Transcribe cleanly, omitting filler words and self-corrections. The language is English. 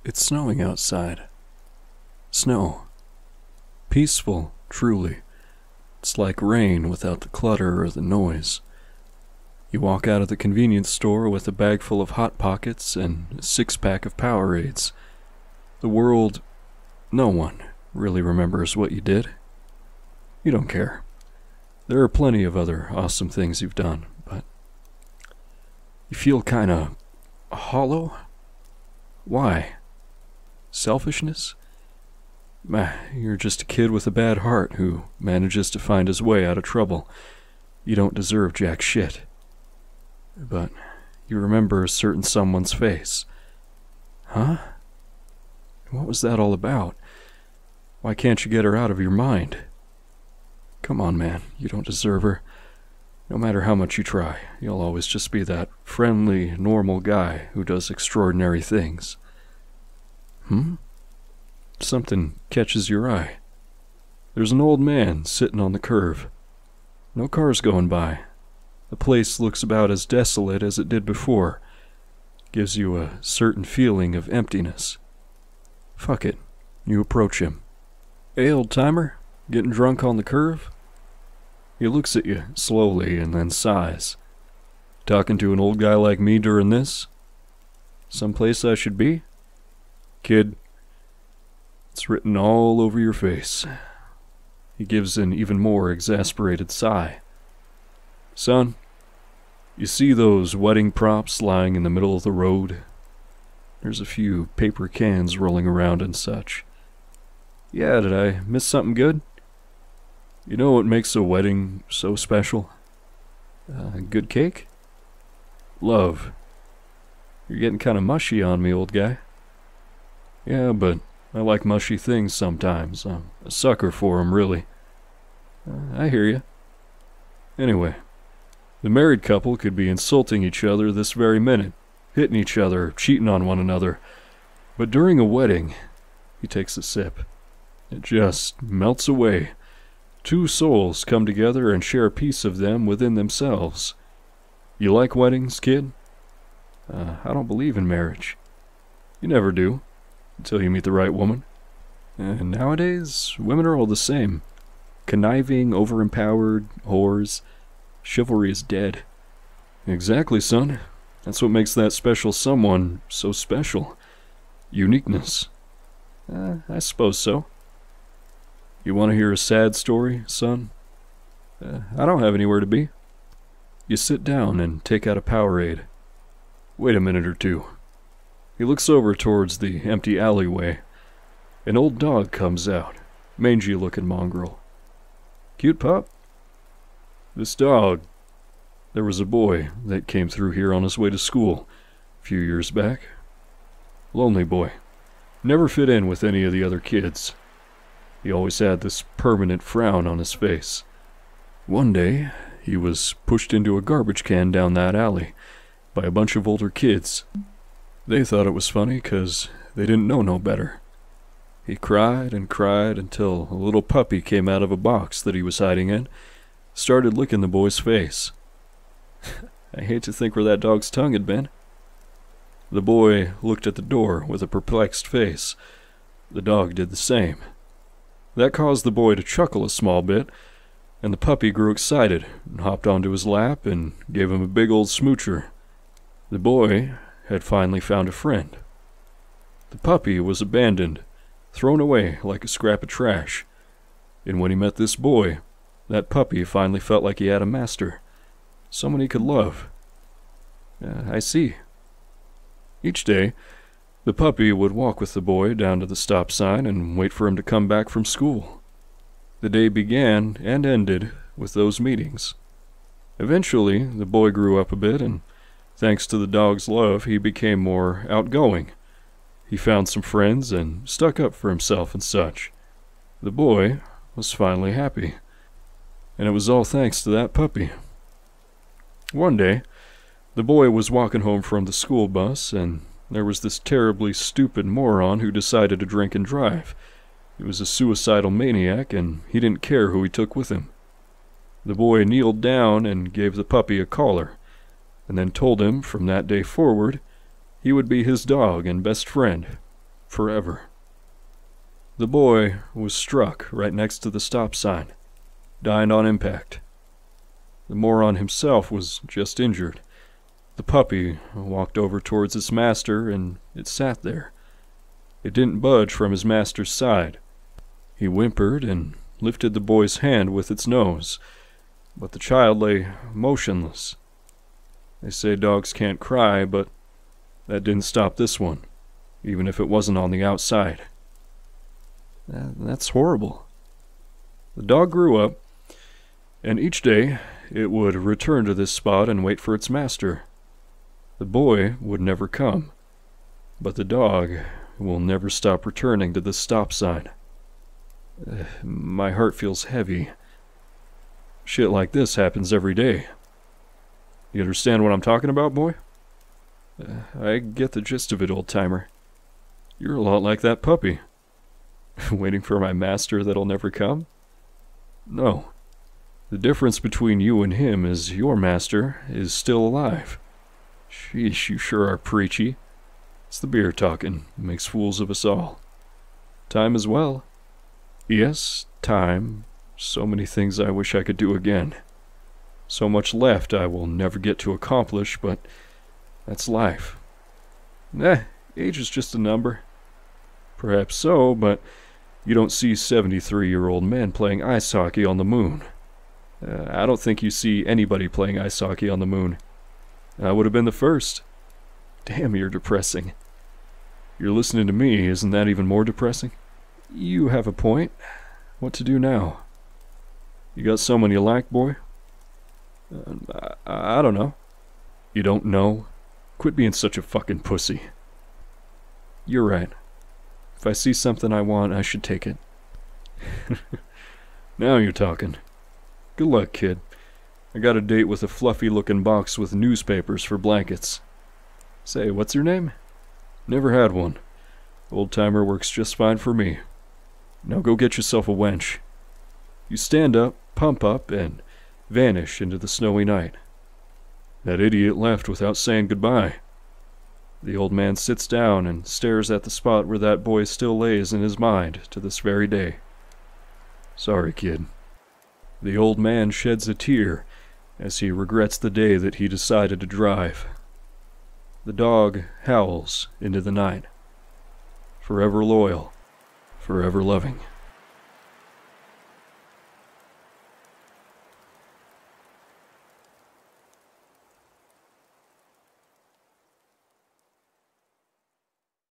It's snowing outside. Snow. Peaceful, truly. It's like rain without the clutter or the noise. You walk out of the convenience store with a bag full of Hot Pockets and a six-pack of Powerades. The world, no one, really remembers what you did. You don't care. There are plenty of other awesome things you've done, but you feel kinda hollow? Why? Selfishness? You're just a kid with a bad heart who manages to find his way out of trouble. You don't deserve jack shit. But you remember a certain someone's face. Huh? What was that all about? Why can't you get her out of your mind? Come on, man, you don't deserve her. No matter how much you try, you'll always just be that friendly, normal guy who does extraordinary things. Something catches your eye. There's an old man sitting on the curve. No cars going by. The place looks about as desolate as it did before. Gives you a certain feeling of emptiness. Fuck it. You approach him. Hey, old-timer, getting drunk on the curve? He looks at you slowly and then sighs. Talking to an old guy like me during this? Someplace I should be? Kid, it's written all over your face. He gives an even more exasperated sigh. Son, you see those wedding props lying in the middle of the road? There's a few paper cans rolling around and such. Yeah, did I miss something good? You know what makes a wedding so special? Good cake? Love. You're getting kind of mushy on me, old guy. Yeah, but I like mushy things sometimes. I'm a sucker for 'em, really. I hear you. Anyway, the married couple could be insulting each other this very minute, hitting each other, cheating on one another. But during a wedding, he takes a sip. It just melts away. Two souls come together and share a piece of them within themselves. You like weddings, kid? I don't believe in marriage. You never do, until you meet the right woman. And nowadays, women are all the same. Conniving, overempowered, whores. Chivalry is dead. Exactly, son. That's what makes that special someone so special. Uniqueness. I suppose so. You want to hear a sad story, son? I don't have anywhere to be. You sit down and take out a Powerade. Wait a minute or two. He looks over towards the empty alleyway. An old dog comes out, mangy-looking mongrel. Cute pup? This dog. There was a boy that came through here on his way to school a few years back. Lonely boy. Never fit in with any of the other kids. He always had this permanent frown on his face. One day, he was pushed into a garbage can down that alley by a bunch of older kids. They thought it was funny 'cause they didn't know no better. He cried and cried until a little puppy came out of a box that he was hiding in, started licking the boy's face. I hate to think where that dog's tongue had been. The boy looked at the door with a perplexed face. The dog did the same. That caused the boy to chuckle a small bit, and the puppy grew excited and hopped onto his lap and gave him a big old smoocher. The boy had finally found a friend. The puppy was abandoned, thrown away like a scrap of trash. And when he met this boy, that puppy finally felt like he had a master, someone he could love. I see. Each day, the puppy would walk with the boy down to the stop sign and wait for him to come back from school. The day began and ended with those meetings. Eventually, the boy grew up a bit, and thanks to the dog's love, he became more outgoing. He found some friends and stuck up for himself and such. The boy was finally happy, and it was all thanks to that puppy. One day, the boy was walking home from the school bus, and there was this terribly stupid moron who decided to drink and drive. He was a suicidal maniac, and he didn't care who he took with him. The boy kneeled down and gave the puppy a collar, and then told him from that day forward he would be his dog and best friend. forever. The boy was struck right next to the stop sign, dying on impact. The moron himself was just injured. The puppy walked over towards its master, and it sat there. It didn't budge from his master's side. He whimpered and lifted the boy's hand with its nose, but the child lay motionless. They say dogs can't cry, but that didn't stop this one, even if it wasn't on the outside. That's horrible. The dog grew up, and each day it would return to this spot and wait for its master. The boy would never come, but the dog will never stop returning to this stop sign. My heart feels heavy. Shit like this happens every day. You understand what I'm talking about, boy? I get the gist of it, old-timer. You're a lot like that puppy. Waiting for my master that'll never come? No. The difference between you and him is your master is still alive. Sheesh, you sure are preachy. It's the beer talking. Makes fools of us all. Time as well. Yes, time. So many things I wish I could do again. So much left I will never get to accomplish, but that's life. Age is just a number. Perhaps so, but you don't see 73-year-old men playing ice hockey on the moon. I don't think you see anybody playing ice hockey on the moon. I would have been the first. Damn, you're depressing. You're listening to me, isn't that even more depressing? You have a point. What to do now? You got someone you like, boy? I don't know. You don't know? Quit being such a fucking pussy. You're right. If I see something I want, I should take it. Now you're talking. Good luck, kid. I got a date with a fluffy-looking box with newspapers for blankets. Say, what's your name? Never had one. Old-timer works just fine for me. Now go get yourself a wench. You stand up, pump up, and vanish into the snowy night. That idiot left without saying goodbye. The old man sits down and stares at the spot where that boy still lays in his mind to this very day. Sorry, kid. The old man sheds a tear as he regrets the day that he decided to drive. The dog howls into the night. Forever loyal, forever loving.